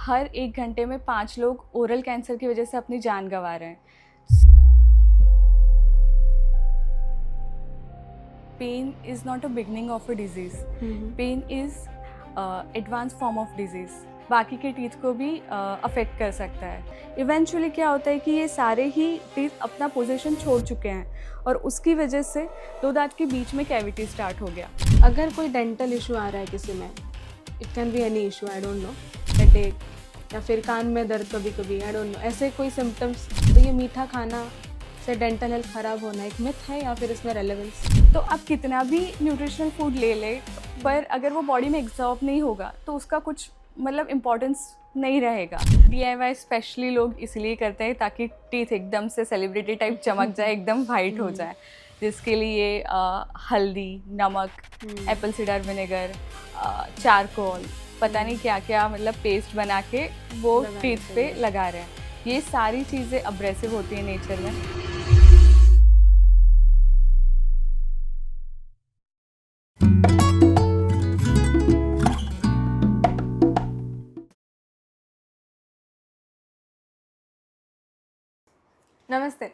हर 1 घंटे में 5 लोग ओरल कैंसर की वजह से अपनी जान गंवा रहे हैं। Pain is not a beginning of a disease, pain is advance form of disease. बाकी के टीथ को भी अफेक्ट कर सकता है। इवेंचुअली क्या होता है कि ये सारे ही टीथ अपना पोजीशन छोड़ चुके हैं और उसकी वजह से दो दांत के बीच में कैविटी स्टार्ट हो गया। अगर कोई डेंटल इशू आ रहा है किसी में, it can be any issue, I don't know, headache या फिर कान में दर्द कभी कभी, आई डोंट नो, ऐसे कोई सिम्टम्स, तो ये मीठा खाना से डेंटल हेल्थ ख़राब होना एक मिथ है या फिर इसमें रेलेवेंस? तो आप कितना भी न्यूट्रिशनल फूड ले ले, पर अगर वो बॉडी में एब्जॉर्ब नहीं होगा तो उसका कुछ मतलब इम्पोर्टेंस नहीं रहेगा। DIY स्पेशली लोग इसलिए करते हैं ताकि टीथ एकदम से सेलिब्रिटी टाइप चमक जाए, एकदम वाइट हो जाए, जिसके लिए हल्दी, नमक, एप्पल सीडर विनेगर, चारकोल, पता नहीं क्या क्या मतलब पेस्ट बना के वो टीथ पे लगा रहे हैं। ये सारी चीज़ें अब्रेसिव होती हैं नेचर में। नमस्ते,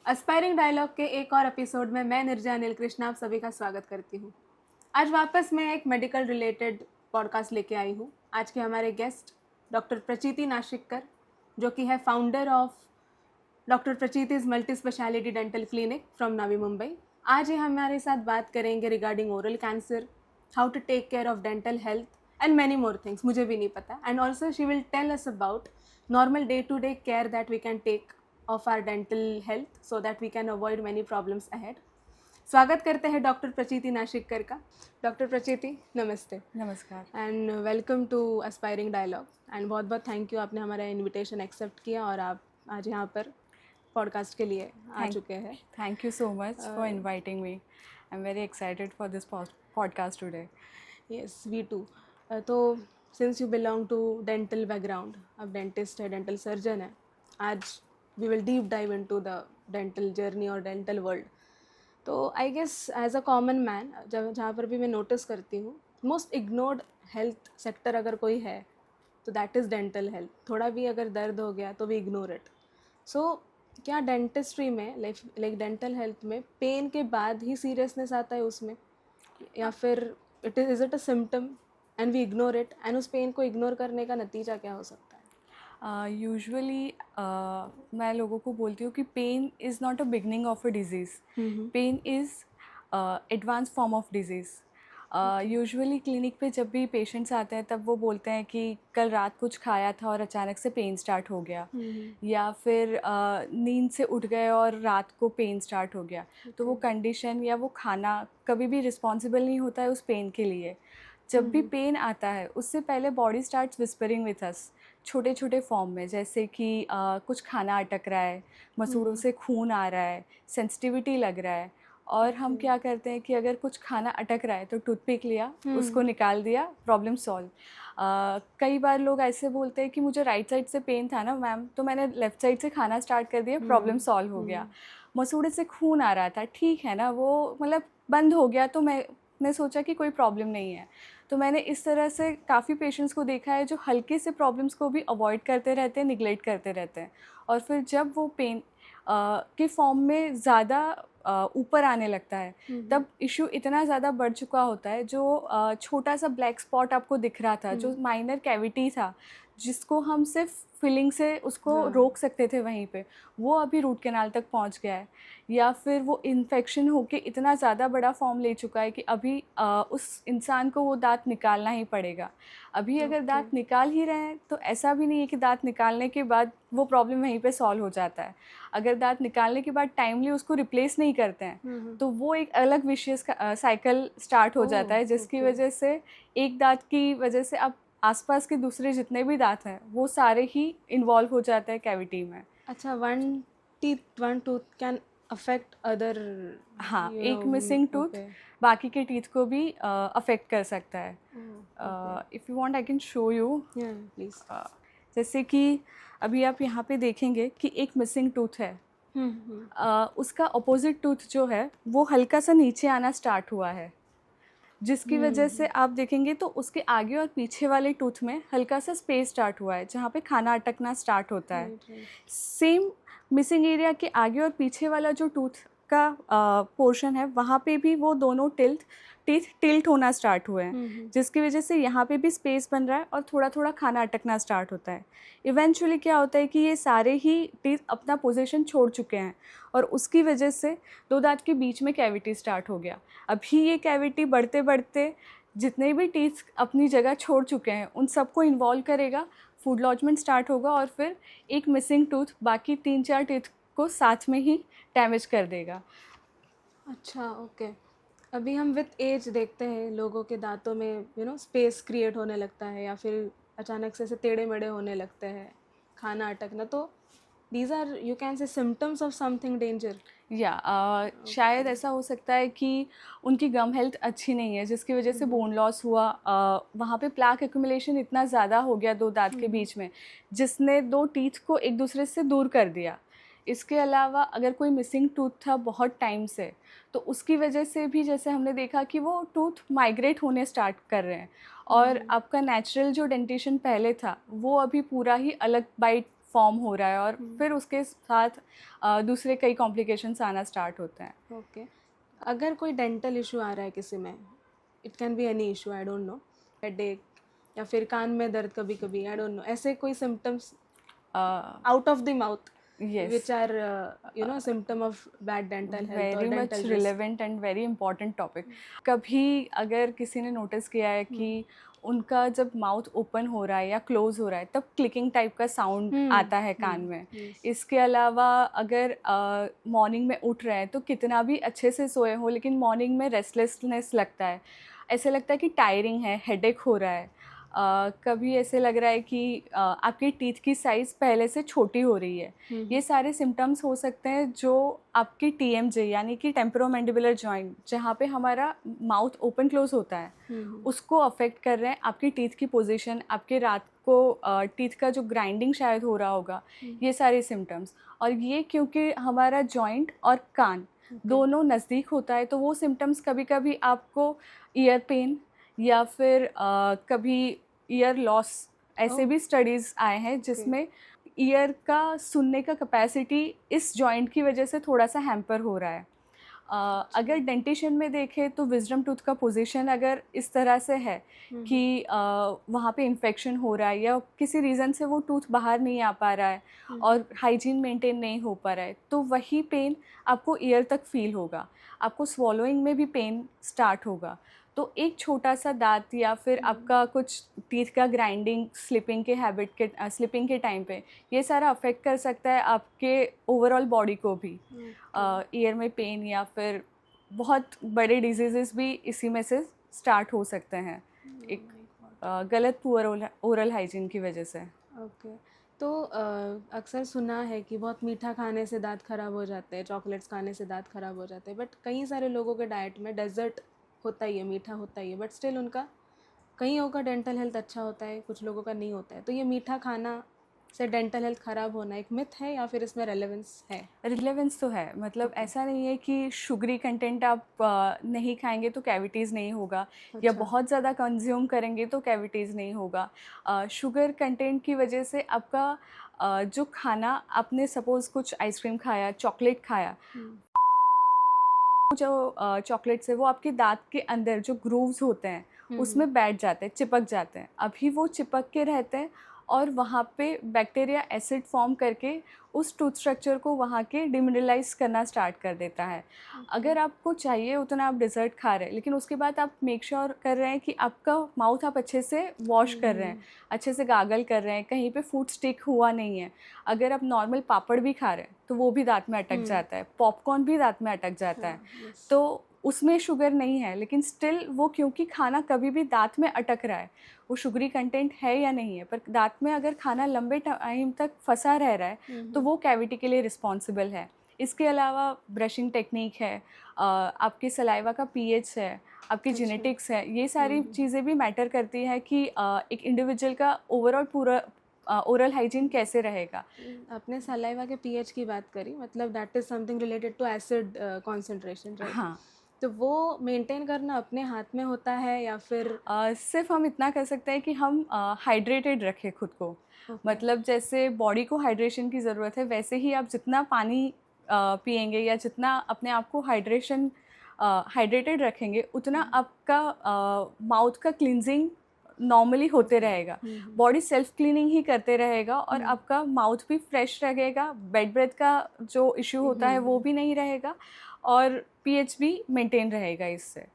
एस्पायरिंग डायलॉग के एक और एपिसोड में मैं निर्जय अनिल कृष्णा आप सभी का स्वागत करती हूँ। आज वापस मैं एक मेडिकल रिलेटेड पॉडकास्ट लेके आई हूँ। आज के हमारे गेस्ट डॉक्टर प्रचीति नाशिककर, जो कि है फाउंडर ऑफ डॉक्टर प्रचीतिज multi speciality dental clinic from Navi Mumbai. आज ये हमारे साथ बात करेंगे regarding oral cancer, how to take care of dental health and many more things, मुझे भी नहीं पता। And also she will tell us about normal day to day care that we can take of our dental health so that we can avoid many problems ahead. स्वागत करते हैं doctor प्रचीति नाशिककर का। Doctor Prachiti नमस्ते। नमस्कार and welcome to aspiring dialogue. And बहुत बहुत thank you, आपने हमारा इनविटेशन एक्सेप्ट किया और आप आज यहाँ पर पॉडकास्ट के लिए आ चुके हैं। Thank you so much for inviting me. I am very excited for this podcast today. Yes, we too. तो since you belong to dental background, आप डेंटिस्ट है, डेंटल सर्जन है, आज we will deep dive into the dental journey or dental world. तो I guess as a common man, जब जहाँ पर भी मैं नोटिस करती हूँ, मोस्ट इग्नोर्ड हेल्थ सेक्टर अगर कोई है तो दैट इज़ डेंटल हेल्थ। थोड़ा भी अगर दर्द हो गया तो वी इग्नोर इट। सो क्या डेंटिस्ट्री में लाइक डेंटल हेल्थ में पेन के बाद ही सीरियसनेस आता है उसमें, या फिर is it a symptom and we ignore it, and उस पेन को इग्नोर करने का नतीजा क्या हो सकता है? यूजुअली मैं लोगों को बोलती हूँ कि pain is not a beginning of a disease, pain is advance form of disease. Usually clinic पे जब भी पेशेंट्स आते हैं तब वो बोलते हैं कि कल रात कुछ खाया था और अचानक से पेन स्टार्ट हो गया, या फिर नींद से उठ गए और रात को पेन स्टार्ट हो गया। तो वो कंडीशन या वो खाना कभी भी रिस्पॉन्सिबल नहीं होता है उस पेन के लिए। जब भी पेन आता है उससे पहले body starts whispering with us छोटे छोटे फॉर्म में, जैसे कि कुछ खाना अटक रहा है, मसूड़ों से खून आ रहा है, सेंसिटिविटी लग रहा है। और हम क्या करते हैं कि अगर कुछ खाना अटक रहा है तो टूथपिक लिया, उसको निकाल दिया, प्रॉब्लम सॉल्व। कई बार लोग ऐसे बोलते हैं कि मुझे राइट साइड से पेन था ना मैम, तो मैंने लेफ़्ट साइड से खाना स्टार्ट कर दिया, प्रॉब्लम सॉल्व हो गया। मसूड़े से खून आ रहा था, ठीक है ना, वो मतलब बंद हो गया, तो मैंने सोचा कि कोई प्रॉब्लम नहीं है। तो मैंने इस तरह से काफ़ी पेशेंट्स को देखा है जो हल्के से प्रॉब्लम्स को भी अवॉइड करते रहते हैं, निगलेक्ट करते रहते हैं, और फिर जब वो पेन के फॉर्म में ज़्यादा ऊपर आने लगता है तब इशू इतना ज़्यादा बढ़ चुका होता है, जो छोटा सा ब्लैक स्पॉट आपको दिख रहा था, जो माइनर कैविटी था, जिसको हम सिर्फ फिलिंग से उसको रोक सकते थे वहीं पे, वो अभी रूट कैनाल तक पहुंच गया है, या फिर वो इन्फेक्शन होके इतना ज़्यादा बड़ा फॉर्म ले चुका है कि अभी उस इंसान को वो दांत निकालना ही पड़ेगा। अभी अगर दांत निकाल ही रहे हैं तो ऐसा भी नहीं है कि दांत निकालने के बाद वो प्रॉब्लम वहीं पे सॉल्व हो जाता है। अगर दांत निकालने के बाद टाइमली उसको रिप्लेस नहीं करते हैं तो वो एक अलग विशियस साइकिल स्टार्ट हो जाता है, जिसकी वजह से एक दांत की वजह से अब आसपास के दूसरे जितने भी दांत हैं वो सारे ही इन्वॉल्व हो जाते हैं कैविटी में। अच्छा, one tooth can affect other? हाँ, एक मिसिंग टूथ बाकी के टीथ को भी अफेक्ट कर सकता है। If you want I can show you, please. जैसे कि अभी आप यहाँ पे देखेंगे कि एक मिसिंग टूथ है, उसका अपोजिट टूथ जो है वो हल्का सा नीचे आना स्टार्ट हुआ है। जिसकी वजह से आप देखेंगे तो उसके आगे और पीछे वाले टूथ में हल्का सा स्पेस स्टार्ट हुआ है जहाँ पे खाना अटकना स्टार्ट होता है। सेम मिसिंग एरिया के आगे और पीछे वाला जो टूथ का पोर्शन है वहाँ पे भी वो दोनों टीथ टिल्ट होना स्टार्ट हुए हैं, जिसकी वजह से यहाँ पे भी स्पेस बन रहा है और थोड़ा थोड़ा खाना अटकना स्टार्ट होता है। इवेंचुअली क्या होता है कि ये सारे ही टीथ अपना पोजीशन छोड़ चुके हैं और उसकी वजह से दो दांत के बीच में कैविटी स्टार्ट हो गया। अभी ये कैविटी बढ़ते बढ़ते जितने भी टीथ अपनी जगह छोड़ चुके हैं उन सबको इन्वॉल्व करेगा, फूड लॉजमेंट स्टार्ट होगा और फिर एक मिसिंग टूथ बाकी 3-4 टीथ को साथ में ही डैमेज कर देगा। अच्छा, ओके। अभी हम विथ एज देखते हैं लोगों के दांतों में स्पेस क्रिएट होने लगता है या फिर अचानक से ऐसे टेढ़े मेढ़े होने लगते हैं, खाना अटकना। तो these are you can say symptoms of something danger. शायद ऐसा हो सकता है कि उनकी गम हेल्थ अच्छी नहीं है जिसकी वजह से बोन लॉस हुआ। वहाँ पे प्लाक एक्यूमुलेशन इतना ज़्यादा हो गया दो दांत के बीच में जिसने दो टीथ को एक दूसरे से दूर कर दिया। इसके अलावा अगर कोई मिसिंग टूथ था बहुत टाइम से तो उसकी वजह से भी जैसे हमने देखा कि वो टूथ माइग्रेट होने स्टार्ट कर रहे हैं और आपका नेचुरल जो डेंटिशन पहले था वो अभी पूरा ही अलग बाइट फॉर्म हो रहा है और फिर उसके साथ दूसरे कई कॉम्प्लिकेशंस आना स्टार्ट होते हैं। ओके। अगर कोई डेंटल इशू आ रहा है किसी में, it can be any issue, I don't know, headache या फिर कान में दर्द कभी कभी, आई डोंट नो, ऐसे कोई symptoms out of the mouth Yes. which are symptom of bad dental health or very much dental risk. relevant and very important topic. कभी अगर किसी ने नोटिस किया है कि उनका जब माउथ ओपन हो रहा है या क्लोज हो रहा है तब क्लिकिंग टाइप का साउंड आता है कान में। इसके अलावा अगर मॉर्निंग में उठ रहे हैं तो कितना भी अच्छे से सोए हो लेकिन मॉर्निंग में रेस्टलेसनेस लगता है, ऐसे लगता है कि टायरिंग है, हेडेक हो रहा है। कभी ऐसे लग रहा है कि आपकी टीथ की साइज़ पहले से छोटी हो रही है। ये सारे सिम्टम्स हो सकते हैं जो आपकी TMJ यानी कि टेम्पोरोमैंडिबुलर जॉइंट जहाँ पे हमारा माउथ ओपन क्लोज होता है उसको अफेक्ट कर रहे हैं। आपकी टीथ की पोजीशन, आपके रात को टीथ का जो ग्राइंडिंग शायद हो रहा होगा, ये सारे सिम्टम्स। और ये क्योंकि हमारा जॉइंट और कान दोनों नज़दीक होता है तो वो सिम्टम्स कभी कभी आपको ईयर पेन या फिर कभी ईयर लॉस, ऐसे भी स्टडीज़ आए हैं जिसमें ईयर का सुनने का कैपेसिटी इस जॉइंट की वजह से थोड़ा सा हैम्पर हो रहा है। अगर डेंटिशन में देखें तो विजडम टूथ का पोजीशन अगर इस तरह से है कि वहाँ पे इन्फेक्शन हो रहा है या किसी रीज़न से वो टूथ बाहर नहीं आ पा रहा है और हाइजीन मेंटेन नहीं हो पा रहा है तो वही पेन आपको ईयर तक फील होगा, आपको स्वॉलोइंग में भी पेन स्टार्ट होगा। तो एक छोटा सा दांत या फिर आपका कुछ टीथ का ग्राइंडिंग, स्लिपिंग के टाइम पे ये सारा अफेक्ट कर सकता है आपके ओवरऑल बॉडी को भी। ईयर में पेन या फिर बहुत बड़े डिजीज़ेस भी इसी में से स्टार्ट हो सकते हैं एक गलत पुअर ओरल हाइजीन की वजह से। ओके। तो अक्सर सुना है कि बहुत मीठा खाने से दांत खराब हो जाते हैं, चॉकलेट्स खाने से दांत खराब हो जाते हैं, बट कई सारे लोगों के डाइट में डेजर्ट होता ही है, मीठा होता ही है, बट स्टिल उनका कईयों का डेंटल हेल्थ अच्छा होता है, कुछ लोगों का नहीं होता है। तो ये मीठा खाना से डेंटल हेल्थ ख़राब होना एक मिथ है या फिर इसमें रेलेवेंस है? रिलेवेंस तो है, मतलब ऐसा नहीं है कि शुगरी कंटेंट आप नहीं खाएंगे तो कैविटीज़ नहीं होगा या बहुत ज़्यादा कंज्यूम करेंगे तो कैविटीज़ नहीं होगा। शुगर कंटेंट की वजह से आपका जो खाना, आपने सपोज़ कुछ आइसक्रीम खाया, चॉकलेट खाया, जो चॉकलेट्स है वो आपके दांत के अंदर जो ग्रूव्स होते हैं उसमें बैठ जाते हैं, चिपक जाते हैं। अभी वो चिपक के रहते हैं और वहाँ पे बैक्टीरिया एसिड फॉर्म करके उस टूथ स्ट्रक्चर को वहाँ के डिमिनरलाइज करना स्टार्ट कर देता है। अगर आपको चाहिए उतना आप डिज़र्ट खा रहे हैं लेकिन उसके बाद आप मेक श्योर कर रहे हैं कि आपका माउथ आप अच्छे से वॉश कर रहे हैं, अच्छे से गागल कर रहे हैं, कहीं पे फूड स्टिक हुआ नहीं है। अगर आप नॉर्मल पापड़ भी खा रहे हैं तो वो भी दांत में अटक जाता है, पॉपकॉर्न भी दांत में अटक जाता है। तो उसमें शुगर नहीं है लेकिन स्टिल वो क्योंकि खाना कभी भी दांत में अटक रहा है, वो शुगरी कंटेंट है या नहीं है, पर दांत में अगर खाना लंबे टाइम तक फंसा रह रहा है तो वो कैविटी के लिए रिस्पॉन्सिबल है। इसके अलावा ब्रशिंग टेक्निक है, आपके सलाइवा का पीएच है, आपकी जेनेटिक्स है, ये सारी चीज़ें भी मैटर करती है कि एक इंडिविजुअल का ओवरऑल पूरा ओरल हाइजीन कैसे रहेगा। आपने सलाइवा के पीएच की बात करी, मतलब that is something related to acid concentration, right? हाँ। तो वो मेंटेन करना अपने हाथ में होता है या फिर सिर्फ हम इतना कर सकते हैं कि हम हाइड्रेटेड रखें खुद को। मतलब जैसे बॉडी को हाइड्रेशन की ज़रूरत है, वैसे ही आप जितना पानी पिएंगे या जितना अपने आप को हाइड्रेटेड रखेंगे, उतना आपका माउथ का क्लिनजिंग नॉर्मली होते रहेगा। बॉडी सेल्फ क्लीनिंग ही करते रहेगा और आपका माउथ भी फ्रेश रहेगा, बेड ब्रेथ का जो इश्यू होता है वो भी नहीं रहेगा और पीएच भी मेंटेन रहेगा इससे।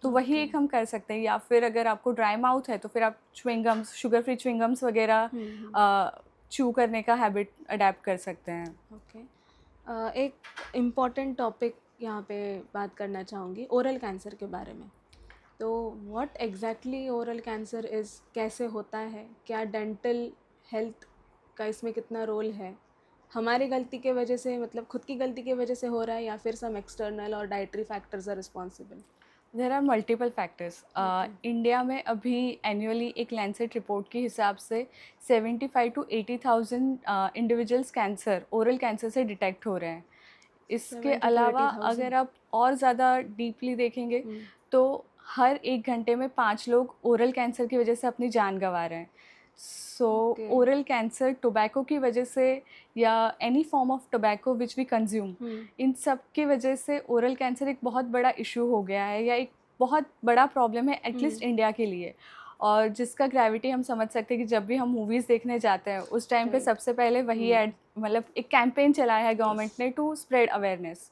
तो वही एक हम कर सकते हैं। या फिर अगर आपको ड्राई माउथ है तो फिर आप च्युइंगम्स, शुगर फ्री च्युइंगम्स वगैरह च्यू करने का हैबिट अडेप्ट कर सकते हैं। ओके, एक इम्पॉर्टेंट टॉपिक यहाँ पे बात करना चाहूँगी, ओरल कैंसर के बारे में। तो what exactly oral cancer is, कैसे होता है, क्या डेंटल हेल्थ का इसमें कितना रोल है, हमारी गलती के वजह से, मतलब खुद की गलती की वजह से हो रहा है या फिर सम एक्सटर्नल और dietary factors are responsible? There are multiple factors. India में अभी एनुअली एक लैंसेट रिपोर्ट के हिसाब से 75 to 80,000 individuals cancer, oral cancer से डिटेक्ट हो रहे हैं। इसके अलावा अगर आप और ज़्यादा डीपली देखेंगे तो हर 1 घंटे में 5 लोग ओरल कैंसर की वजह से अपनी जान गंवा रहे हैं। सो ओरल कैंसर टोबैको की वजह से या any form of tobacco which we consume, इन सब की वजह से ओरल कैंसर एक बहुत बड़ा इशू हो गया है या एक बहुत बड़ा प्रॉब्लम है एटलीस्ट इंडिया के लिए। और जिसका ग्रेविटी हम समझ सकते हैं कि जब भी हम मूवीज़ देखने जाते हैं उस टाइम पे सबसे पहले वही एड, मतलब एक कैंपेन चलाया है गवर्नमेंट ने टू स्प्रेड अवेयरनेस।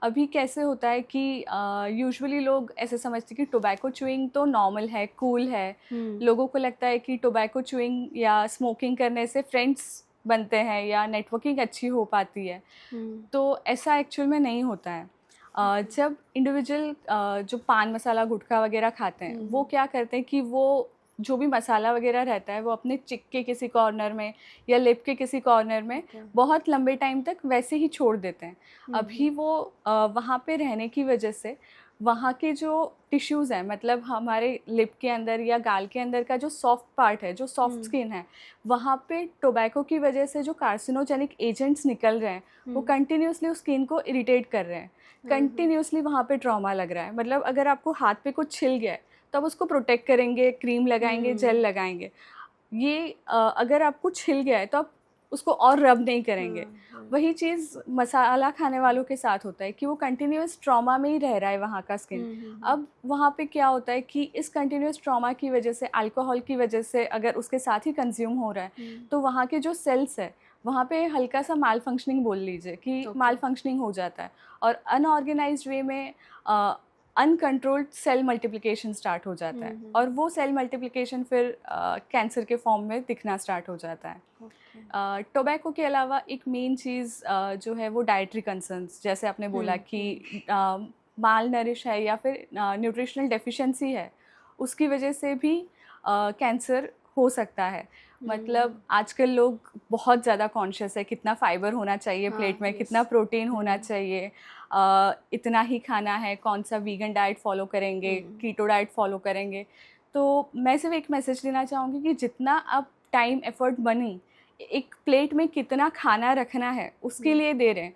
अभी कैसे होता है कि यूजुअली लोग ऐसे समझते हैं कि टोबैको च्यूइंग तो नॉर्मल है, कूल है। लोगों को लगता है कि टोबैको च्यूइंग या स्मोकिंग करने से फ्रेंड्स बनते हैं या नेटवर्किंग अच्छी हो पाती है। तो ऐसा एक्चुअल में नहीं होता है। जब इंडिविजुअल जो पान मसाला गुटखा वगैरह खाते हैं वो क्या करते हैं कि वो जो भी मसाला वगैरह रहता है वो अपने चिक के किसी कॉर्नर में या लिप के किसी कॉर्नर में बहुत लंबे टाइम तक वैसे ही छोड़ देते हैं। अभी वो वहाँ पे रहने की वजह से वहाँ के जो टिश्यूज़ हैं, मतलब हमारे लिप के अंदर या गाल के अंदर का जो सॉफ्ट पार्ट है, जो सॉफ्ट स्किन है, वहाँ पे टोबैको की वजह से जो कार्सिनोजेनिक एजेंट्स निकल रहे हैं वो कंटिन्यूसली उस स्किन को इरिटेट कर रहे हैं। कंटिन्यूसली वहाँ पे ट्रॉमा लग रहा है। मतलब अगर आपको हाथ पे कुछ छिल गया है तो आप उसको प्रोटेक्ट करेंगे, क्रीम लगाएंगे, जेल लगाएंगे। ये अगर आपको छिल गया है तो आप उसको और रब नहीं करेंगे। वही चीज़ मसाला खाने वालों के साथ होता है कि वो कंटिन्यूस ट्रॉमा में ही रह रहा है वहाँ का स्किन। अब वहाँ पे क्या होता है कि इस कंटिन्यूस ट्रॉमा की वजह से, अल्कोहल की वजह से अगर उसके साथ ही कंज्यूम हो रहा है तो वहाँ के जो सेल्स है वहाँ पे हल्का सा माल फंक्शनिंग बोल लीजिए कि माल फंक्शनिंग हो जाता है और अनऑर्गेनाइज्ड वे में अनकंट्रोल्ड सेल मल्टीप्लिकेशन स्टार्ट हो जाता है और वो सेल मल्टीप्लिकेशन फिर कैंसर के फॉर्म में दिखना स्टार्ट हो जाता है। टोबैको के अलावा एक मेन चीज़ जो है वो डाइटरी कंसर्न्स, जैसे आपने बोला कि माल नरिश है या फिर न्यूट्रिशनल डेफिशिएंसी है, उसकी वजह से भी कैंसर हो सकता है। मतलब आजकल लोग बहुत ज़्यादा कॉन्शियस है कितना फाइबर होना चाहिए प्लेट में, कितना प्रोटीन होना चाहिए, इतना ही खाना है, कौन सा वीगन डाइट फॉलो करेंगे, कीटो डाइट फॉलो करेंगे। तो मैं सिर्फ एक मैसेज देना चाहूँगी कि जितना आप टाइम, एफर्ट, मनी एक प्लेट में कितना खाना रखना है उसके लिए दे रहे हैं,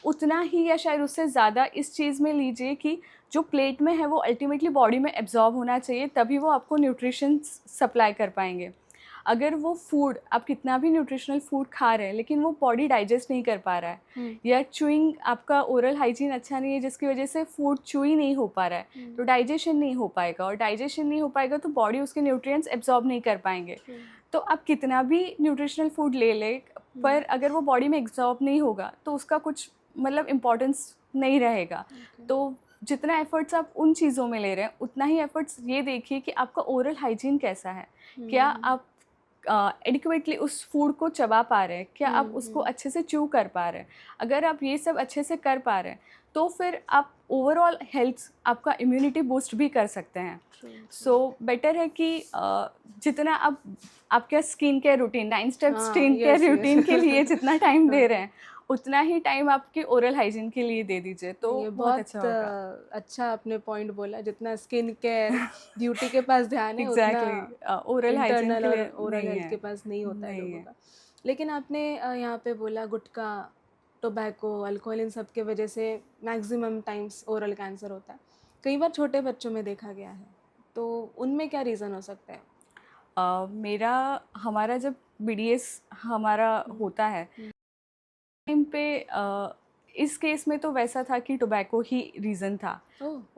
उतना ही या शायद उससे ज़्यादा इस चीज़ में लीजिए कि जो प्लेट में है वो अल्टीमेटली बॉडी में एब्जॉर्ब होना चाहिए, तभी वो आपको न्यूट्रिशन सप्लाई कर पाएंगे। अगर वो फूड, आप कितना भी न्यूट्रिशनल फूड खा रहे हैं लेकिन वो बॉडी डाइजेस्ट नहीं कर पा रहा है या च्यूइंग, आपका ओरल हाइजीन अच्छा नहीं है जिसकी वजह से फूड च्यूई नहीं हो पा रहा है, तो डाइजेशन नहीं हो पाएगा और डाइजेशन नहीं हो पाएगा तो बॉडी उसके न्यूट्रिएंट्स एब्जॉर्ब नहीं कर पाएंगे। तो आप कितना भी न्यूट्रिशनल फूड ले ले पर अगर वो बॉडी में एब्जॉर्ब नहीं होगा तो उसका कुछ मतलब इम्पोर्टेंस नहीं रहेगा। तो जितना एफर्ट्स आप उन चीज़ों में ले रहे हैं उतना ही एफर्ट्स ये देखिए कि आपका ओरल हाइजीन कैसा है, क्या आप एडिक्वेटली उस फूड को चबा पा रहे हैं, क्या आप उसको अच्छे से च्यू कर पा रहे हैं। अगर आप ये सब अच्छे से कर पा रहे हैं तो फिर आप ओवरऑल हेल्थ, आपका इम्यूनिटी बूस्ट भी कर सकते हैं। सो बेटर है कि जितना आप आपका skin care routine, 9 step skin care routine के लिए जितना टाइम दे रहे हैं उतना ही टाइम आपके ओरल हाइजीन के लिए दे दीजिए तो ये बहुत अच्छा होगा। अच्छा आपने पॉइंट बोला, जितना स्किन केयर ड्यूटी के पास ध्यान है उतना ओरल हाइजीन के लिए ओरल हेल्थ के पास नहीं होता है लोगों का। लेकिन आपने यहाँ पे बोला गुटखा, टोबैको, अल्कोहल, इन सब के वजह से मैक्सिमम टाइम्स ओरल कैंसर होता है। कई बार छोटे बच्चों में देखा गया है, तो उनमें क्या रीज़न हो सकता है? हमारा जब BDS हमारा होता है टाइम पे इस केस में तो वैसा था कि टोबैको ही रीज़न था।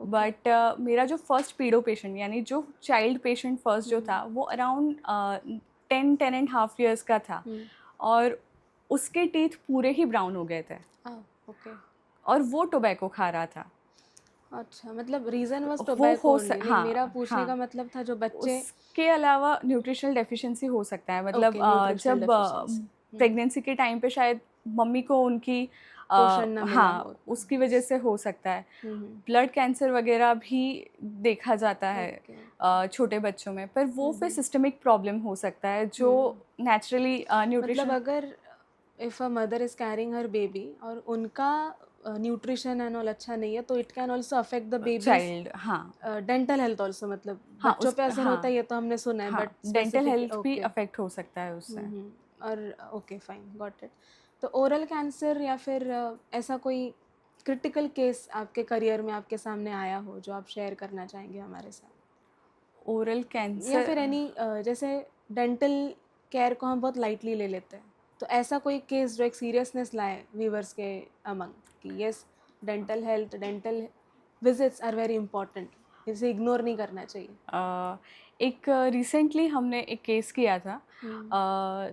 बट मेरा जो फर्स्ट पीडो पेशेंट यानी जो चाइल्ड पेशेंट फर्स्ट जो था वो अराउंड 10.5 years का था और उसके टीथ पूरे ही ब्राउन हो गए थे और वो टोबैको खा रहा था। अच्छा, मतलब रीज़न वाज वो टोबैको हो ओनली। हाँ मेरा पूछने हाँ का मतलब था जो बच्चे उसके अलावा न्यूट्रिशनल डेफिशिएंसी हो सकता है। मतलब Okay, nutritional जब deficiency। प्रेगनेंसी के टाइम पे शायद मम्मी को उनकी पोषण ना मिला हो हाँ उसकी वजह से हो सकता है। हम्म, ब्लड कैंसर वगैरह भी देखा जाता है Okay। छोटे बच्चों में, पर वो फिर सिस्टमिक प्रॉब्लम हो सकता है जो नेचुरली मतलब न्यूट्रिशन अगर if a mother is carrying her baby और उनका न्यूट्रिशन एंड ऑल अच्छा नहीं है, तो it can also affect the baby child हाँ डेंटल हेल्थ ऑल्सो। मतलब हाँ बच्चों पे असर हाँ होता है, ये तो हमने सुना है, हाँ बट डेंटल हेल्थ भी ओके। अफेक्ट हो सकता है उससे। और ओके, फाइन, गॉट इट। तो ओरल कैंसर या फिर ऐसा कोई क्रिटिकल केस आपके करियर में आपके सामने आया हो जो आप शेयर करना चाहेंगे हमारे साथ? ओरल या कैंसर फिर एनी जैसे डेंटल केयर को हम बहुत लाइटली ले लेते हैं, तो ऐसा कोई केस जो एक सीरियसनेस लाए व्यूवर्स के अमंग कि yes, dental health, dental visits are very important, इसे इग्नोर नहीं करना चाहिए? एक रिसेंटली हमने एक केस किया था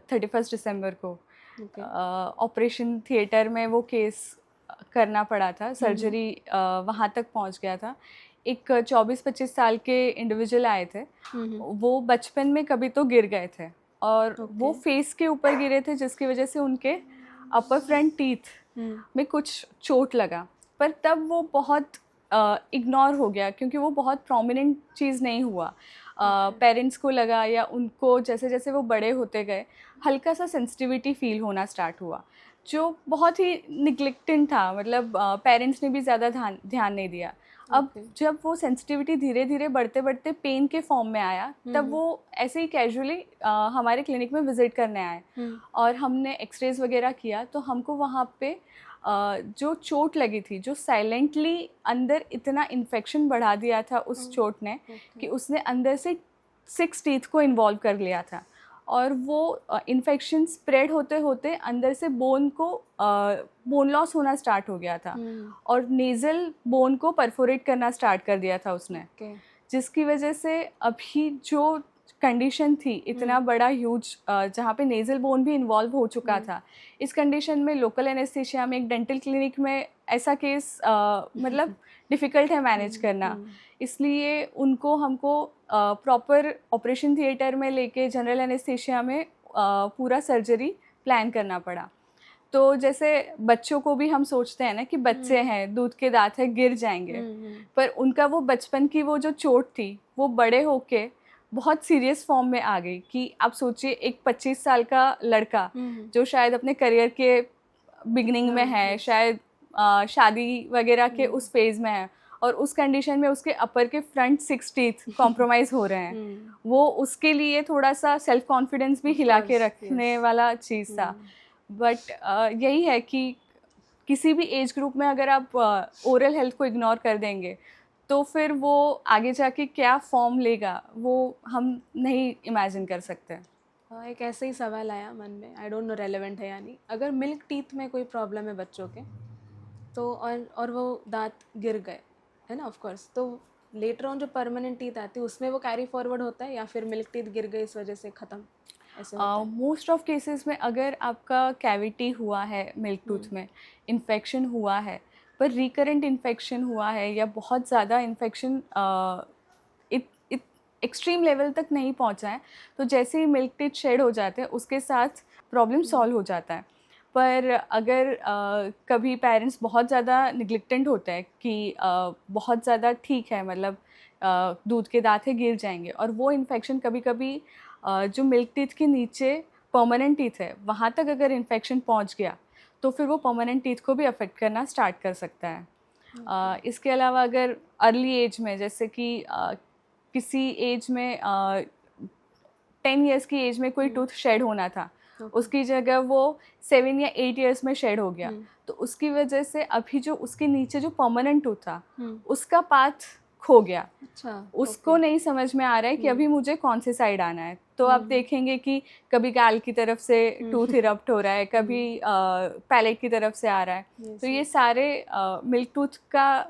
31 दिसंबर को। ऑपरेशन थिएटर में वो केस करना पड़ा था, सर्जरी वहाँ तक पहुँच गया था। एक 24-25 साल के इंडिविजुअल आए थे। वो बचपन में कभी तो गिर गए थे और वो फेस के ऊपर गिरे थे जिसकी वजह से उनके अपर फ्रंट टीथ में कुछ चोट लगा, पर तब वो बहुत इग्नोर हो गया क्योंकि वो बहुत प्रोमिनेंट चीज़ नहीं हुआ। पेरेंट्स को लगा या उनको जैसे जैसे वो बड़े होते गए हल्का सा सेंसिटिविटी फील होना स्टार्ट हुआ जो बहुत ही निग्लेक्टेड था। मतलब पेरेंट्स ने भी ज़्यादा ध्यान नहीं दिया। अब जब वो सेंसिटिविटी धीरे धीरे बढ़ते बढ़ते पेन के फॉर्म में आया तब वो ऐसे ही कैजुअली हमारे क्लिनिक में विजिट करने आए और हमने एक्सरेज वगैरह किया तो हमको वहाँ पे जो चोट लगी थी, जो साइलेंटली अंदर इतना इन्फेक्शन बढ़ा दिया था उस चोट ने कि उसने अंदर से 6 टीथ को इन्वॉल्व कर लिया था और वो इन्फेक्शन स्प्रेड होते होते अंदर से बोन लॉस होना स्टार्ट हो गया था और नेज़ल बोन को परफोरेट करना स्टार्ट कर दिया था उसने, जिसकी वजह से अभी जो कंडीशन थी इतना बड़ा ह्यूज जहाँ पे नेज़ल बोन भी इन्वॉल्व हो चुका था, इस कंडीशन में लोकल एनेस्थीसिया में एक डेंटल क्लिनिक में ऐसा केस मतलब डिफ़िकल्ट है मैनेज करना। इसलिए हमको प्रॉपर ऑपरेशन थिएटर में लेके जनरल एनेस्थीसिया में पूरा सर्जरी प्लान करना पड़ा। तो जैसे बच्चों को भी हम सोचते हैं ना कि बच्चे हैं, दूध के दांत है, गिर जाएंगे, पर उनका वो बचपन की वो जो चोट थी वो बड़े होके बहुत सीरियस फॉर्म में आ गई कि आप सोचिए एक 25 साल का लड़का जो शायद अपने करियर के बिगनिंग में है, शायद शादी वगैरह के उस फेज़ में है और उस कंडीशन में उसके अपर के फ्रंट 6 टीथ कॉम्प्रोमाइज़ हो रहे हैं। वो उसके लिए थोड़ा सा सेल्फ कॉन्फिडेंस भी हिला के रखने वाला चीज़ था। बट यही है कि किसी भी एज ग्रुप में अगर आप ओरल हेल्थ को इग्नोर कर देंगे तो फिर वो आगे जाके क्या फॉर्म लेगा वो हम नहीं इमेजिन कर सकते। एक ऐसे ही सवाल आया मन में, आई डोंट नो रेलेवेंट है या नहीं। अगर मिल्क टीथ में कोई प्रॉब्लम है बच्चों के तो और वो दांत गिर गए, है ना, ऑफ कोर्स, तो लेटर ऑन जो परमानेंट टीथ आती है उसमें वो कैरी फॉरवर्ड होता है या फिर मिल्क टीथ गिर गए इस वजह से ख़त्म, ऐसे होता है? मोस्ट ऑफ केसेस में अगर आपका कैविटी हुआ है मिल्क टूथ में, इन्फेक्शन हुआ है पर रिकरेंट इन्फेक्शन हुआ है या बहुत ज़्यादा इन्फेक्शन एक्सट्रीम लेवल तक नहीं पहुंचा है, तो जैसे ही मिल्क टीथ शेड हो जाते हैं उसके साथ प्रॉब्लम सॉल्व हो जाता है। पर अगर कभी पेरेंट्स बहुत ज़्यादा निग्लेक्टेंट होते हैं कि बहुत ज़्यादा ठीक है, मतलब दूध के दांत है, गिर जाएंगे, और वो इन्फेक्शन कभी कभी जो मिल्क टीथ के नीचे परमानेंट टीथ है वहाँ तक अगर इन्फेक्शन पहुँच गया तो फिर वो परमानेंट टीथ को भी अफेक्ट करना स्टार्ट कर सकता है। इसके अलावा अगर अर्ली एज में, जैसे कि किसी एज में 10 years की एज में कोई टूथ शेड होना था उसकी जगह वो 7 या 8 ईयर्स में शेड हो गया। तो उसकी वजह से अभी जो उसके नीचे जो परमानेंट टूथ था उसका पाथ खो गया। अच्छा, उसको नहीं समझ में आ रहा है कि अभी मुझे कौन से साइड आना है। तो आप देखेंगे कि कभी गाल की तरफ से टूथ इरप्ट हो रहा है, कभी पैलेट की तरफ से आ रहा है। तो ये सारे मिल्क टूथ का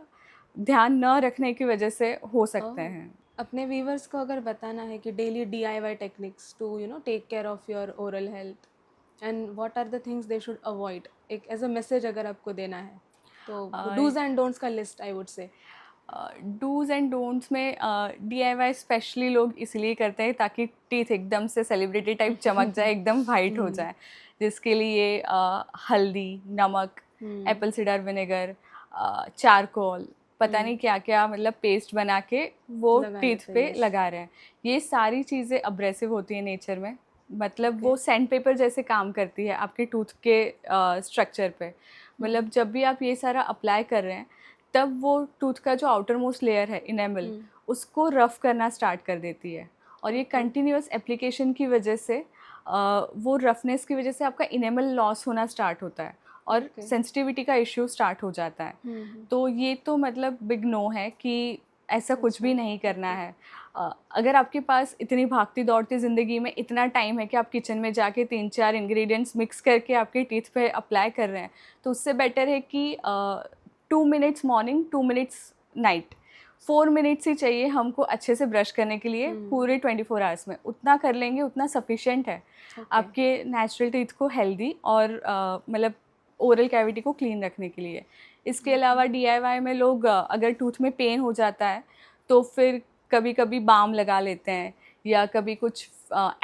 ध्यान न रखने की वजह से हो सकते हैं। अपने व्यूवर्स को अगर बताना है कि daily DIY techniques to take care of your oral health and what are the things they should avoid, एक एज अ मैसेज अगर आपको देना है तो डूज एंड डोंट्स का list I would say. Dos and don'ts में DIY specially लोग इसलिए करते हैं ताकि टीथ एकदम से सेलिब्रिटी टाइप चमक जाए, एकदम वाइट हो जाए, जिसके लिए हल्दी, नमक, एप्पल सिडर विनेगर, चारकोल, पता नहीं क्या क्या मतलब पेस्ट बना के वो टीथ पे लगा रहे हैं। ये सारी चीज़ें अब्रेसिव होती हैं नेचर में, मतलब वो सैंड पेपर जैसे काम करती है आपके टूथ के स्ट्रक्चर पे। मतलब जब भी आप ये सारा अप्लाई कर रहे हैं तब वो टूथ का जो आउटर मोस्ट लेयर है इनेमल उसको रफ करना स्टार्ट कर देती है। और ये कंटिन्यूअस एप्लीकेशन की वजह से वो रफनेस की वजह से आपका इनेमल लॉस होना स्टार्ट होता है और सेंसिटिविटी का इश्यू स्टार्ट हो जाता है। तो ये तो मतलब बिग नो है कि ऐसा कुछ भी नहीं करना है। अगर आपके पास इतनी भागती दौड़ती ज़िंदगी में इतना टाइम है कि आप किचन में जाके 3-4 इंग्रेडिएंट्स मिक्स करके आपके टीथ पे अप्लाई कर रहे हैं, तो उससे बेटर है कि 2 minutes morning, 2 minutes night, 4 minutes ही चाहिए हमको अच्छे से ब्रश करने के लिए पूरे 24 आवर्स में। उतना कर लेंगे उतना सफिशिएंट है आपके नेचुरल टीथ को हेल्दी और मतलब ओरल कैविटी को क्लीन रखने के लिए। इसके अलावा DIY में लोग अगर टूथ में पेन हो जाता है तो फिर कभी कभी बाम लगा लेते हैं या कभी कुछ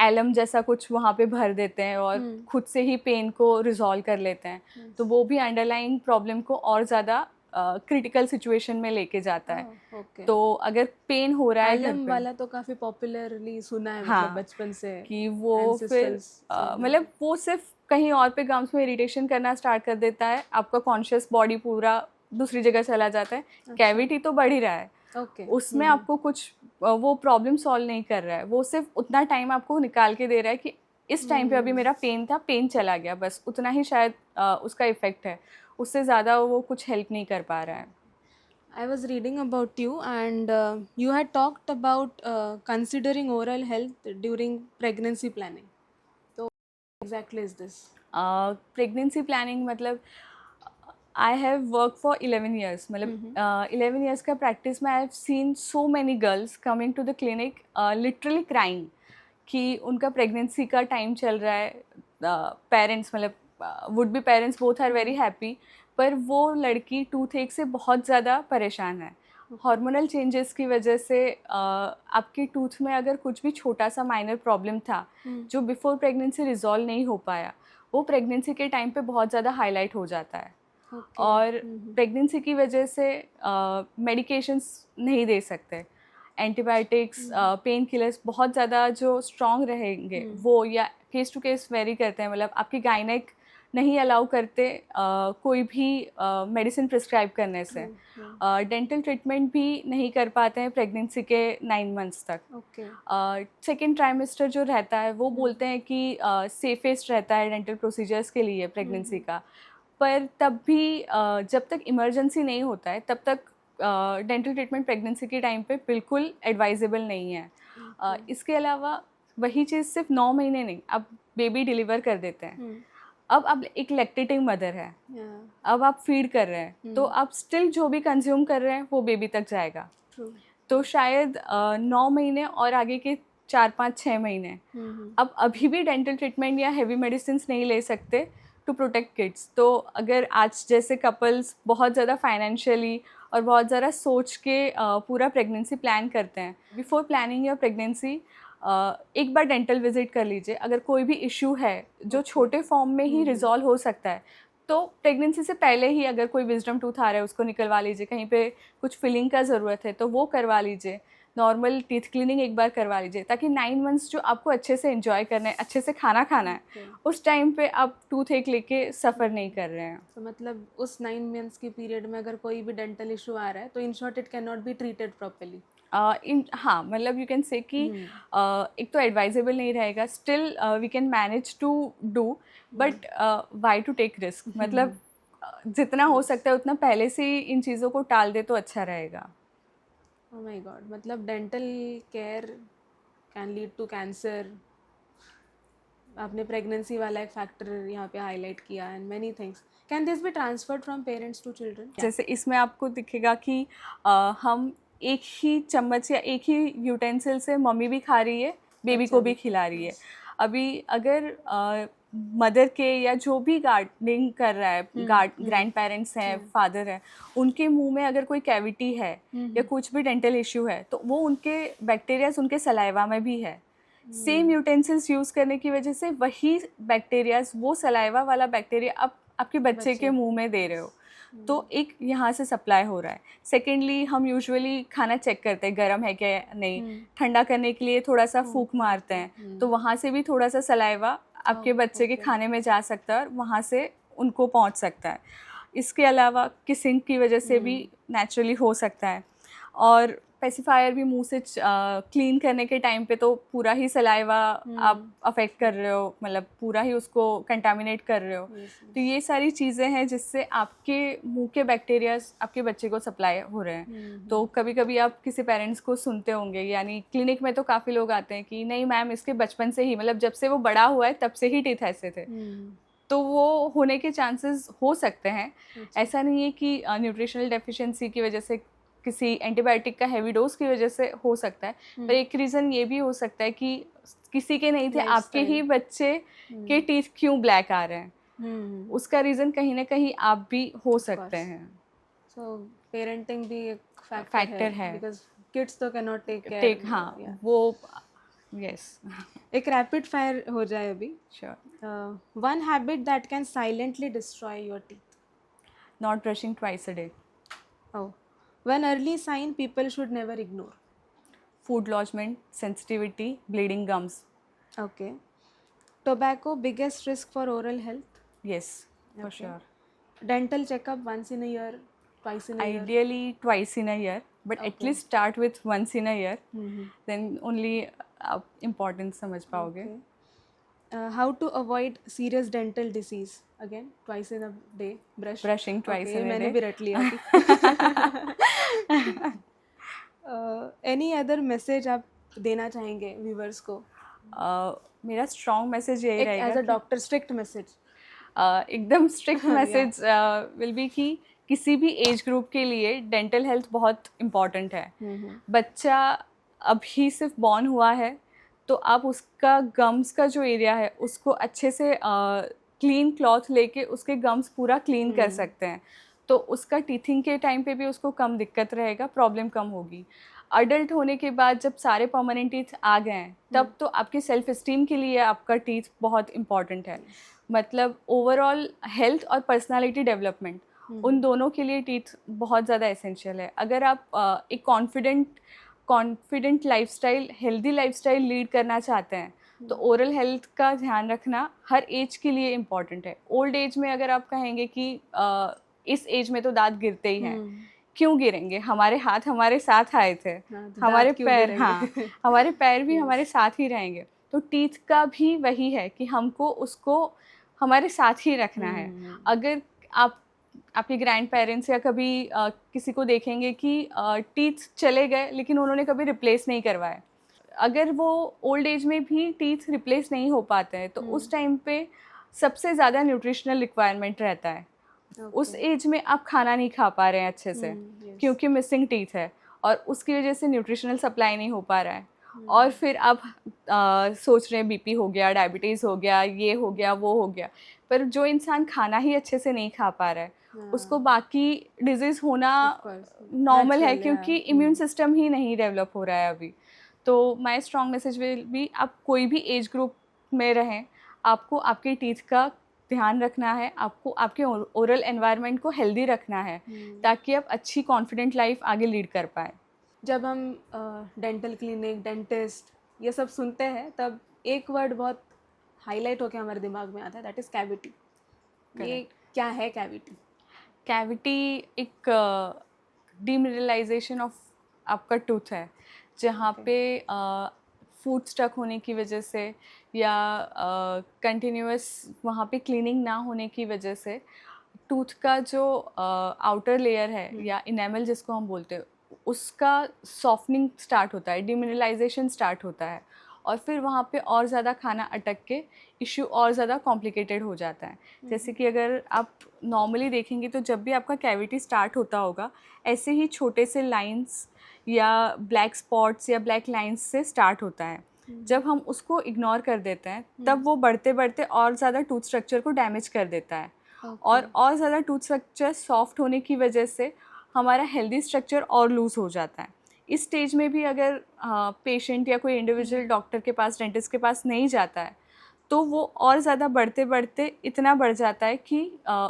एलम जैसा कुछ वहाँ पे भर देते हैं और खुद से ही पेन को रिजॉल्व कर लेते हैं। तो वो भी अंडरलाइंग प्रॉब्लम को और ज़्यादा क्रिटिकल सिचुएशन में लेके जाता है। तो अगर पेन हो रहा है एलम वाला तो काफ़ी पॉपुलरली सुना है, हाँ, मतलब बचपन से कि वो फिर मतलब वो सिर्फ कहीं और पे गम्स में इरिटेशन करना स्टार्ट कर देता है, आपका कॉन्शियस बॉडी पूरा दूसरी जगह चला जाता है। कैविटी तो बढ़ ही रहा है, उसमें आपको कुछ वो प्रॉब्लम सॉल्व नहीं कर रहा है, वो सिर्फ उतना टाइम आपको निकाल के दे रहा है कि इस टाइम पे अभी मेरा पेन था, पेन चला गया, बस उतना ही शायद उसका इफ़ेक्ट है, उससे ज़्यादा वो कुछ हेल्प नहीं कर पा रहा है। I was reading about you and you had talked about considering oral health during pregnancy planning. So what exactly is this? Pregnancy planning मतलब I have worked for 11 years, मतलब 11 years का practice में I have seen so many girls coming to the clinic literally crying कि उनका pregnancy का time चल रहा है, parents मतलब would be parents both are very happy, पर वो लड़की टूथ एक से बहुत ज़्यादा परेशान है। हार्मोनल चेंजेस की वजह से आपके टूथ में अगर कुछ भी छोटा सा माइनर प्रॉब्लम था जो बिफोर प्रेगनेंसी रिजॉल्व नहीं हो पाया, वो प्रेगनेंसी के टाइम पे बहुत ज़्यादा हाईलाइट हो जाता है। और प्रेगनेंसी की वजह से मेडिकेशंस नहीं दे सकते, एंटीबायोटिक्स, पेन किलर्स बहुत ज़्यादा जो स्ट्रॉन्ग रहेंगे वो या केस टू केस वेरी करते हैं, मतलब आपकी गायनेक नहीं अलाउ करते कोई भी मेडिसिन प्रिस्क्राइब करने से। डेंटल ट्रीटमेंट भी नहीं कर पाते हैं प्रेगनेंसी के 9 मंथ्स तक। सेकेंड ट्राइमेस्टर जो रहता है वो बोलते हैं कि सेफेस्ट रहता है डेंटल प्रोसीजर्स के लिए प्रेगनेंसी का, पर तब भी जब तक इमरजेंसी नहीं होता है तब तक डेंटल ट्रीटमेंट प्रेगनेंसी के टाइम पे बिल्कुल एडवाइजेबल नहीं है। इसके अलावा वही चीज़ सिर्फ 9 महीने नहीं, आप बेबी डिलीवर कर देते हैं, अब आप एक लैक्टेटिंग मदर है, अब आप फीड कर रहे हैं, तो आप स्टिल जो भी कंज्यूम कर रहे हैं वो बेबी तक जाएगा। तो शायद 9 महीने और आगे के 4-5-6 महीने अब अभी भी डेंटल ट्रीटमेंट या हैवी मेडिसिन नहीं ले सकते टू प्रोटेक्ट किड्स। तो अगर आज जैसे कपल्स बहुत ज़्यादा फाइनेंशियली और बहुत ज़्यादा सोच के पूरा प्रेगनेंसी प्लान करते हैं, बिफोर प्लानिंग योर प्रेगनेंसी एक बार डेंटल विजिट कर लीजिए। अगर कोई भी इशू है जो छोटे फॉर्म में ही रिजॉल्व हो सकता है, तो प्रेगनेंसी से पहले ही अगर कोई विजडम टूथ आ रहा है उसको निकलवा लीजिए, कहीं पे कुछ फिलिंग का ज़रूरत है तो वो करवा लीजिए, नॉर्मल टीथ क्लीनिंग एक बार करवा लीजिए, ताकि 9 मंथ्स जो आपको अच्छे से एंजॉय करना है, अच्छे से खाना खाना है, उस टाइम पे आप टूथ एक लेके सफ़र नहीं कर रहे हैं। तो मतलब उस 9 मंथ्स की पीरियड में अगर कोई भी डेंटल इशू आ रहा है तो in short it can not be treated properly. हाँ, मतलब यू कैन से कि एक तो एडवाइजेबल नहीं रहेगा, still we can manage to do, but why to take risk, मतलब जितना हो सकता है उतना पहले से ही इन चीज़ों को टाल दे तो अच्छा रहेगा. Oh my God, मतलब dental care can lead to cancer. आपने प्रेगनेंसी वाला एक फैक्टर यहाँ पे हाईलाइट किया and many things. Can this be transferred from parents to children? जैसे इसमें आपको दिखेगा कि हम एक ही चम्मच या एक ही यूटेंसिल से मम्मी भी खा रही है, बेबी को भी खिला रही है. अभी अगर मदर के या जो भी गार्डनिंग कर रहा है, ग्रैंड पेरेंट्स हैं, फादर हैं, उनके मुंह में अगर कोई कैविटी है या कुछ भी डेंटल इश्यू है तो वो उनके बैक्टीरियाज उनके सलाइवा में भी है. सेम यूटेंसिल्स यूज़ करने की वजह से वही बैक्टीरियाज, वो सलाइवा वाला बैक्टीरिया अब आपके बच्चे के मुंह में दे रहे हो, तो एक यहाँ से सप्लाई हो रहा है. सेकेंडली, हम यूजुअली खाना चेक करते हैं गर्म है क्या नहीं, ठंडा करने के लिए थोड़ा सा फूंक मारते हैं, तो वहाँ से भी थोड़ा सा सलाइवा आपके बच्चे के खाने में जा सकता है और वहाँ से उनको पहुँच सकता है. इसके अलावा किसिंग की वजह से भी नेचुरली हो सकता है. और पेसिफायर भी मुंह से क्लीन करने के टाइम पे तो पूरा ही सलाइवा आप अफेक्ट कर रहे हो, मतलब पूरा ही उसको कंटामिनेट कर रहे हो. तो ये सारी चीज़ें हैं जिससे आपके मुंह के बैक्टीरियाज आपके बच्चे को सप्लाई हो रहे हैं. तो कभी कभी आप किसी पेरेंट्स को सुनते होंगे, यानी क्लिनिक में तो काफ़ी लोग आते हैं कि नहीं मैम, इसके बचपन से ही, मतलब जब से वो बड़ा हुआ है तब से ही टीथ ऐसे थे. तो वो होने के चांसेस हो सकते हैं. ऐसा नहीं है कि न्यूट्रिशनल डेफिशिएंसी की वजह से, किसी एंटीबायोटिक का हैवी डोज की वजह से हो सकता है. पर एक रीज़न ये भी हो सकता है कि किसी के नहीं थे, आपके ही बच्चे के टीथ क्यों ब्लैक आ रहे हैं, उसका रीज़न कहीं ना कहीं आप भी हो सकते हैं. सो पेरेंटिंग भी एक फैक्टर है, बिकॉज किड्स तो कैन नॉट टेक केयर. हाँ वो यस. एक रैपिड फायर हो जाए अभी. Sure. One habit that can silently destroy your teeth. Not brushing twice a day. Oh, one early sign people should never ignore. Food lodgement, sensitivity, bleeding gums. Okay. Tobacco, biggest risk for oral health? Yes, for sure. Dental checkup once in a year, twice in a year? Ideally twice in a year, but at least start with once in a year. Then only importance समझ पाओगे. How to avoid serious dental disease? Again, twice in a day, brushing twice in a day. मैंने भी रट लिया. Any other message आप देना चाहेंगे viewers को? मेरा स्ट्रॉन्ग मैसेज यही रहेगा, as a doctor strict message. एकदम स्ट्रिक्ट मैसेज विल बी कि किसी भी एज ग्रुप के लिए डेंटल हेल्थ बहुत इम्पॉर्टेंट है. बच्चा अभी सिर्फ बॉर्न हुआ है तो आप उसका गम्स का जो एरिया है उसको अच्छे से क्लीन क्लॉथ लेके उसके गम्स पूरा क्लीन कर सकते हैं. तो उसका टीथिंग के टाइम पे भी उसको कम दिक्कत रहेगा, प्रॉब्लम कम होगी. अडल्ट होने के बाद जब सारे परमानेंट टीथ आ गए हैं तब तो आपकी सेल्फ इस्टीम के लिए आपका टीथ बहुत इम्पॉर्टेंट है. मतलब ओवरऑल हेल्थ और पर्सनालिटी डेवलपमेंट, उन दोनों के लिए टीथ बहुत ज़्यादा एसेंशियल है. अगर आप एक confident lifestyle, healthy lifestyle lead करना चाहते हैं तो ओरल हेल्थ का ध्यान रखना हर एज के लिए इम्पॉर्टेंट है. ओल्ड एज में अगर आप कहेंगे कि इस एज में तो दांत गिरते ही हैं, क्यों गिरेंगे? हमारे हाथ हमारे साथ आए थे, हमारे पैर, हाँ हमारे पैर भी हमारे साथ ही रहेंगे. तो टीथ का भी वही है कि हमको उसको हमारे साथ ही रखना है. अगर आप आपके ग्रैंड पेरेंट्स या कभी किसी को देखेंगे कि टीथ चले गए लेकिन उन्होंने कभी रिप्लेस नहीं करवाए, अगर वो ओल्ड एज में भी टीथ रिप्लेस नहीं हो पाते हैं तो उस टाइम पे सबसे ज़्यादा न्यूट्रिशनल रिक्वायरमेंट रहता है. उस एज में आप खाना नहीं खा पा रहे हैं अच्छे से क्योंकि मिसिंग टीथ है और उसकी वजह से न्यूट्रिशनल सप्लाई नहीं हो पा रहा है. और फिर आप सोच रहे हैं बीपी हो गया, डायबिटीज़ हो गया, ये हो गया, वो हो गया. पर जो इंसान खाना ही अच्छे से नहीं खा पा रहा है उसको बाकी डिजीज़ होना नॉर्मल है क्योंकि इम्यून सिस्टम ही नहीं डेवलप हो रहा है अभी. तो माय स्ट्रॉन्ग मैसेज विल भी, आप कोई भी एज ग्रुप में रहें, आपको आपके टीथ का ध्यान रखना है, आपको आपके ओरल एनवायरनमेंट को हेल्दी रखना है ताकि आप अच्छी कॉन्फिडेंट लाइफ आगे लीड कर पाए. जब हम डेंटल क्लिनिक, डेंटिस्ट ये सब सुनते हैं तब एक वर्ड बहुत हाईलाइट होकर हमारे दिमाग में आता है, दैट इज़ कैविटी. ये क्या है कैविटी? कैविटी एक डीमिनरलाइजेशन ऑफ आपका टूथ है, जहाँ Okay. पे फूड स्टक होने की वजह से या कंटिन्यूअस वहाँ पे क्लीनिंग ना होने की वजह से टूथ का जो आउटर लेयर है या इनेमल जिसको हम बोलते हैं, उसका सॉफ्टनिंग स्टार्ट होता है, डिमिनरलाइजेशन स्टार्ट होता है, और फिर वहाँ पे और ज़्यादा खाना अटक के इश्यू और ज़्यादा कॉम्प्लिकेटेड हो जाता है। जैसे कि अगर आप नॉर्मली देखेंगे तो जब भी आपका कैविटी स्टार्ट होता होगा, ऐसे ही छोटे से लाइंस या ब्लैक स्पॉट्स या ब्लैक लाइंस से स्टार्ट होता है। जब हम उसको इग्नोर कर देते हैं तब वो बढ़ते बढ़ते और ज़्यादा टूथ स्ट्रक्चर को डैमेज कर देता है। और ज़्यादा टूथ स्ट्रक्चर सॉफ्ट होने की वजह से हमारा हेल्दी स्ट्रक्चर और लूज़ हो जाता है। इस स्टेज में भी अगर पेशेंट या कोई इंडिविजुअल डॉक्टर के पास, डेंटिस्ट के पास नहीं जाता है, तो वो और ज़्यादा बढ़ते बढ़ते इतना बढ़ जाता है कि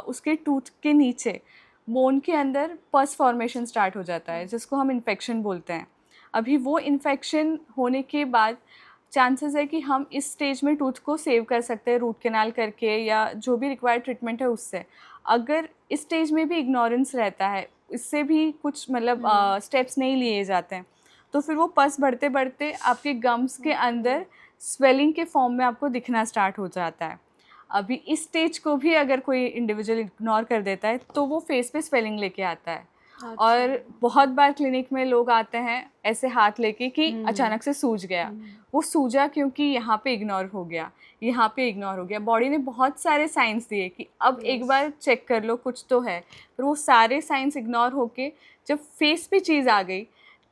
उसके टूथ के नीचे बोन के अंदर पस फॉर्मेशन स्टार्ट हो जाता है, जिसको हम इन्फेक्शन बोलते हैं। अभी वो इन्फेक्शन होने के बाद चांसेस है कि हम इस स्टेज में टूथ को सेव कर सकते हैं रूट कैनाल करके या जो भी रिक्वायर्ड ट्रीटमेंट है उससे। अगर इस स्टेज में भी इग्नोरेंस रहता है, इससे भी कुछ मतलब स्टेप्स नहीं लिए जाते हैं, तो फिर वो पस बढ़ते बढ़ते आपके गम्स के अंदर स्वेलिंग के फॉर्म में आपको दिखना स्टार्ट हो जाता है। अभी इस स्टेज को भी अगर कोई इंडिविजुअल इग्नोर कर देता है तो वो फेस पे स्वेलिंग लेके आता है। और बहुत बार क्लिनिक में लोग आते हैं ऐसे हाथ लेके कि अचानक से सूज गया। वो सूजा क्योंकि यहाँ पे इग्नोर हो गया, यहाँ पे इग्नोर हो गया। बॉडी ने बहुत सारे साइंस दिए कि अब एक बार चेक कर लो कुछ तो है, पर वो सारे साइंस इग्नोर होके जब फेस पे चीज़ आ गई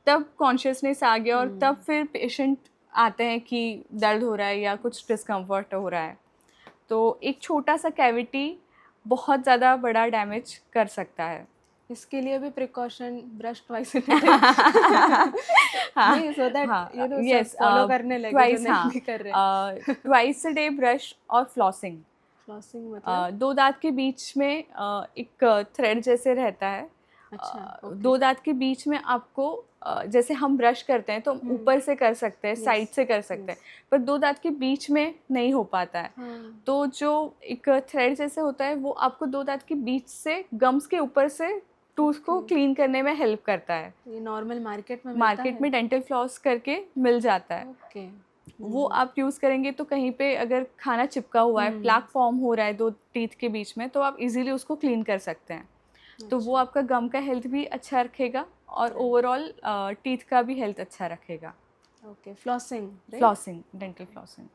तब कॉन्शियसनेस आ गया, और तब फिर पेशेंट आते हैं कि दर्द हो रहा है या कुछ डिस्कम्फर्ट हो रहा है। तो एक छोटा सा कैविटी बहुत ज़्यादा बड़ा डैमेज कर सकता है। इसके लिए भी प्रिकॉशन ब्रश ट्वाइस इन नहीं, so that you know yes, follow करने लगे ट्वाइस, जो नहीं कर रहे। ट्वाइस अ डे ब्रश और फ्लॉसिंग। फ्लॉसिंग मतलब दो दांत के बीच में एक थ्रेड जैसे रहता है। अच्छा, okay. दो दांत के बीच में आपको जैसे हम ब्रश करते हैं तो ऊपर से कर सकते हैं, साइड से कर सकते हैं, पर दो दांत के बीच में नहीं हो पाता है। तो जो एक थ्रेड जैसे होता है वो आपको दो दांत के बीच से गम्स के ऊपर से टूथ को क्लीन करने में हेल्प करता है। ये नॉर्मल मार्केट में डेंटल फ्लॉस करके मिल जाता है। ओके। वो आप यूज़ करेंगे तो कहीं पे अगर खाना चिपका हुआ है, प्लाक फॉर्म हो रहा है दो टीथ के बीच में, तो आप इजीली उसको क्लीन कर सकते हैं। तो वो आपका गम का हेल्थ भी अच्छा रखेगा और ओवरऑल टीथ का भी हेल्थ अच्छा रखेगा। Okay, flossing, flossing, dental flossing.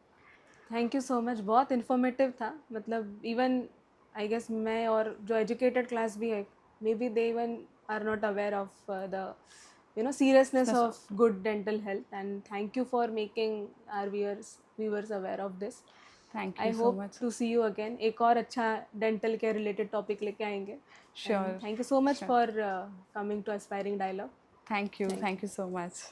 Thank you so much, बहुत इन्फॉर्मेटिव था। मतलब इवन आई गेस मैं और जो एजुकेटेड क्लास भी है, maybe they even are not aware of the seriousness of good dental health, and thank you for making our viewers aware of this. Thank you I so hope much. to see you again. एक और अच्छा dental care related topic लेके आएंगे. Sure. And thank you so much for coming to Aspiring Dialogue. Thank you so much.